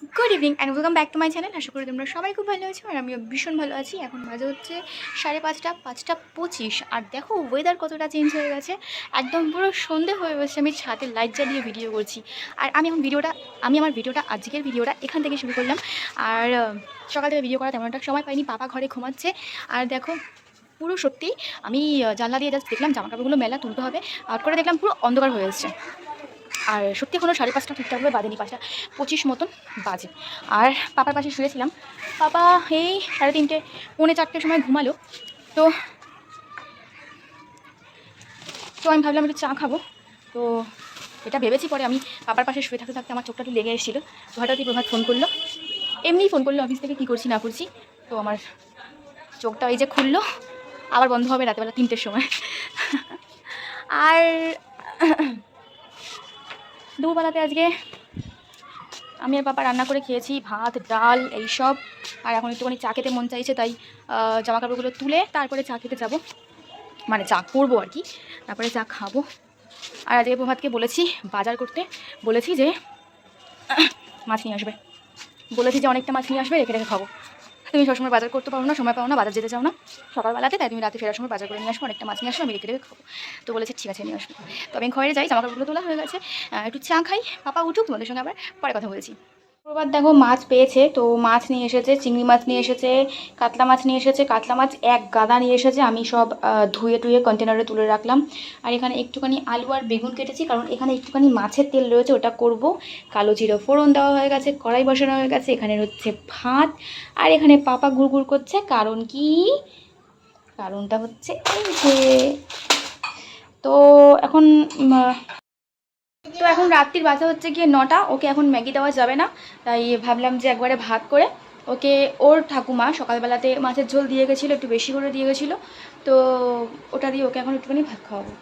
Good evening and welcome back to my channel. আশা করি তোমরা সবাই খুব ভালো আছো আর আমিও ভীষণ ভালো আছি। এখন বাজে হচ্ছে 5:30, 5:25। আর দেখো ওয়েদার কতটা চেঞ্জ হয়ে গেছে, একদম পুরো সন্ধে হয়ে গেছে। আমি ছাদে লাইট জ্বালিয়ে ভিডিও করছি। আর আমি আমার ভিডিওটা আজকের ভিডিওটা এখান থেকে শুরু করলাম। আর সকাল থেকে ভিডিও করা তেমন একটা সময় পাইনি, পাপা ঘরে ঘুমাচ্ছে। আর দেখো পুরো সত্যি আমি জানলা দিয়ে জাস্ট দেখলাম জামা কাপড়গুলো মেলা তুলতে হবে, আউট করে দেখলাম পুরো অন্ধকার হয়ে এসছে। আর সত্যি এখনও 5:30 ঠিকঠাকভাবে বাজেনি, 5:25 মতন বাজে। আর পাপার পাশে শুয়েছিলাম। পাপা এই 3:30, 3:45 সময় ঘুমালো। তো তো আমি ভাবলাম একটু চা খাবো। তো এটা ভেবেছি, পরে আমি পাপার পাশে শুয়ে থাকতে থাকতে আমার চোখটা একটু লেগে এসেছিলো। তো হঠাৎই প্রভাত ফোন করলো, এমনিই ফোন করলো অফিস থেকে, কী করছি না করছি। তো আমার চোখটা এই যে খুললো, আবার বন্ধ হবে রাতেবেলা 3টের সময়। আর দুপুরবেলাতে আজকে আমি আর পাপা রান্না করে খেয়েছি ভাত, ডাল, এইসব। আর এখন একটুখানি চা খেতে মন চাইছে, তাই জামা কাপড়গুলো তুলে তারপরে চা খেতে যাব, মানে চা করবো আর কি, তারপরে চা খাবো। আর আজকে প্রভাতকে বলেছি বাজার করতে, বলেছি যে মাছ নিয়ে আসবে, বলেছি যে অনেকটা মাছ নিয়ে আসবে, রেখে রেখে খাবো। তুমি সবসময় বাজার করতে পারো না, সময় পাও না, বাজার যেতে চাও না সকালবেলাতে, তাই তুমি রাতে ফেরার সময় বাজার করে নিয়ে আসবো, অনেকটা মাছ নিয়ে আসবো, আমি রেখে রেখে খাবো। তো বলেছে ঠিক আছে নিয়ে আসবো। তো আমি ঘরে যাই, জামা কাপড়গুলো তোলা হয়ে গেছে, একটু চা খাই, পাপা উঠুক, তোমাদের সঙ্গে আবার পরে কথা বলছি। প্রভাত দেখো মাছ পেয়েছে, তো মাছ নিয়ে এসেছে, চিংড়ি মাছ নিয়ে এসেছে, কাতলা মাছ নিয়ে এসেছে, কাতলা মাছ এক গাদা নিয়ে এসেছে। আমি সব ধুয়ে টুয়ে কন্টেনারে তুলে রাখলাম। আর এখানে একটুখানি আলু আর বেগুন কেটেছি, কারণ এখানে একটুখানি মাছের তেল রয়েছে, ওটা করব। কালো জিরে ফোড়ন দেওয়া হয়ে গেছে, কড়াই বসানো হয়ে গেছে, এখানে হচ্ছে ভাত। আর এখানে পাপা গুড় করছে, কারণ কি, কারণটা হচ্ছে এই যে, তো এখন রাত্রির বাজে হচ্ছে গিয়ে 9টা। ওকে এখন ম্যাগি দেওয়া যাবে না, তাই ভাবলাম যে একবারে ভাত করে ওকে, ওর ঠাকুমা সকালবেলাতে মাছের ঝোল দিয়ে গেছিলো, একটু বেশি করে দিয়ে গেছিলো, তো ওটা দিয়ে ওকে এখন একটুখানি ভাত খাওয়াবো।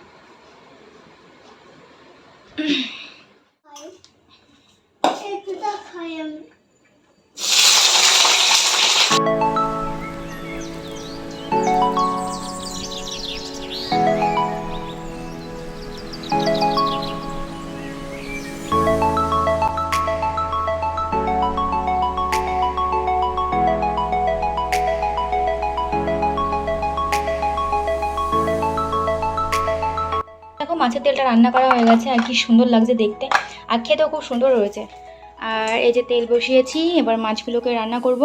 দেখো মাছের তেলটা রান্না করা হয়ে গেছে, আর কি সুন্দর লাগছে দেখতে, আর খেতেও খুব সুন্দর রয়েছে। আর এই যে তেল বসিয়েছি, এবার মাছগুলোকে রান্না করব।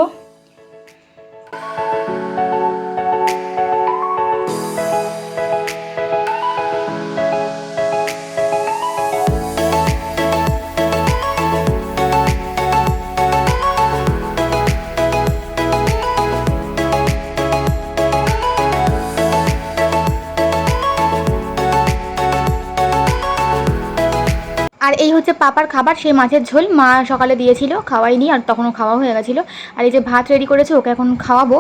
আর এই হচ্ছে পাপার খাবার, সেই মাছের ঝোল মা সকালে দিয়েছিল, খাওয়াইনি, আর তখনও খাওয়া হয়ে গেছিলো। আর এই যে ভাত রেডি করেছে, ওকে এখন খাওয়াবো।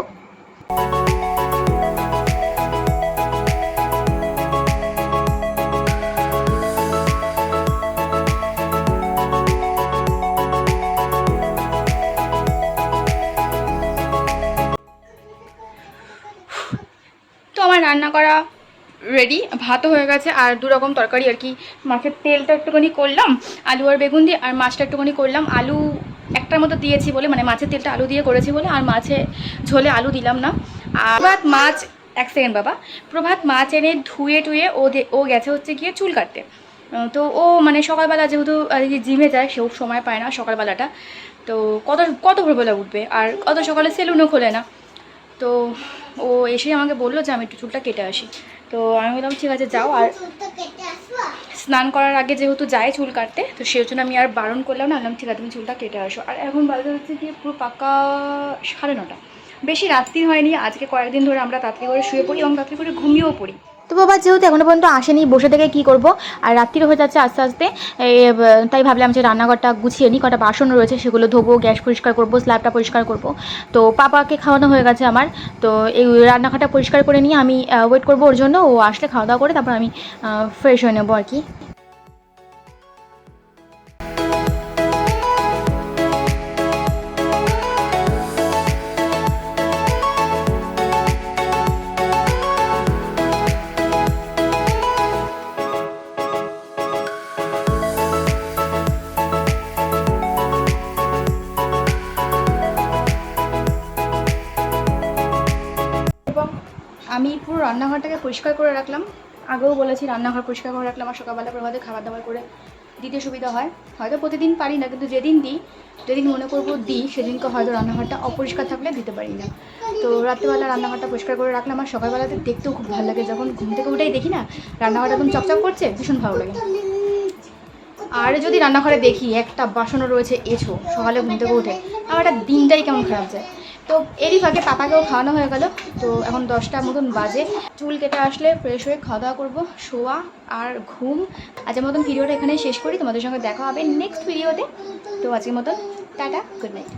তো আমার রান্না করা রেডি, ভাতও হয়ে গেছে, আর 2 রকম তরকারি আর কি। মাছের তেলটা একটুখানি করলাম আলু আর বেগুন দিয়ে, আর মাছটা একটুখানি করলাম আলু একটার মতো দিয়েছি বলে, মানে মাছের তেলটা আলু দিয়ে করেছি বলে, আর মাছে ঝোলে আলু দিলাম না। আর প্রভাত মাছ, এক সেকেন্ড বাবা, প্রভাত মাছ এনে ধুয়ে টুয়ে ও গেছে হচ্ছে গিয়ে চুল কাটতে। তো ও মানে সকালবেলা যেহেতু জিমে যায়, সেও সময় পায় না সকালবেলাটা, তো কত ভোরবেলা উঠবে, আর অত সকালে সেলুনও খোলে না। তো ও এসে আমাকে বললো যে আমি একটু চুলটা কেটে আসি। তো আমি বললাম ঠিক আছে যাও। আর স্নান করার আগে যেহেতু যায় চুল কাটতে, তো সেই জন্য আমি আর বারণ করলাম না, বললাম ঠিক আছে তুমি চুলটা কেটে আসো। আর এখন বাজে হচ্ছে গিয়ে পুরো পাক্কা 9:30। বেশি রাত্রি হয়নি, আজকে কয়েকদিন ধরে আমরা তাড়াতাড়ি করে শুয়ে পড়ি এবং তাড়াতাড়ি করে ঘুমিয়েও পড়ি। তো বাবা যেহেতু এখনো পর্যন্ত আসেনি, বসে থেকে কী করবো, আর রাত্রির হয়ে যাচ্ছে আস্তে আস্তে, তাই ভাবলাম যে রান্নাঘরটা গুছিয়ে নিই, কটা বাসন রয়েছে সেগুলো ধোবো, গ্যাস পরিষ্কার করবো, স্ল্যাবটা পরিষ্কার করবো। তো পাপাকে খাওয়ানো হয়ে গেছে আমার, তো এই রান্নাঘরটা পরিষ্কার করে নিয়ে আমি ওয়েট করবো ওর জন্য, ও আসলে খাওয়া দাওয়া করে তারপর আমি ফ্রেশ হয়ে নেবো আর কি। আমি পুরো রান্নাঘরটাকে পরিষ্কার করে রাখলাম। আগেও বলেছি রান্নাঘর পরিষ্কার করে রাখলাম আর সকালবেলা প্রভাতে খাবার দাবার করে দিতে সুবিধা হয়। হয়তো প্রতিদিন পারি না, কিন্তু যেদিন দিই, যেদিন মনে করবো দিই, সেদিনকে হয়তো রান্নাঘরটা অপরিষ্কার থাকলে দিতে পারি না। তো রাত্রেবেলা রান্নাঘরটা পরিষ্কার করে রাখলাম। আর সকালবেলাতে দেখতেও খুব ভালো লাগে, যখন ঘুম থেকে উঠেই দেখি না রান্নাঘরটা একদম চকচক করছে, ভীষণ ভালো লাগে। আর যদি রান্নাঘরে দেখি একটা বাসনও রয়েছে এঁছো সকালে ঘুম থেকে উঠে, আমার একটা দিনটাই কেমন খারাপ যায়। তো এরই ফাঁকে পাপাকেও খাওয়ানো হয়ে গেল। তো এখন 10টার মতন বাজে, চুল কেটে আসলে ফ্রেশ হয়ে খাওয়া দাওয়া করবো, শোয়া আর ঘুম। আজকের মতন ভিডিওটা এখানেই শেষ করি, তোমাদের সঙ্গে দেখা হবে নেক্সট ভিডিওতে। তো আজকের মতন টাটা, গুড নাইট।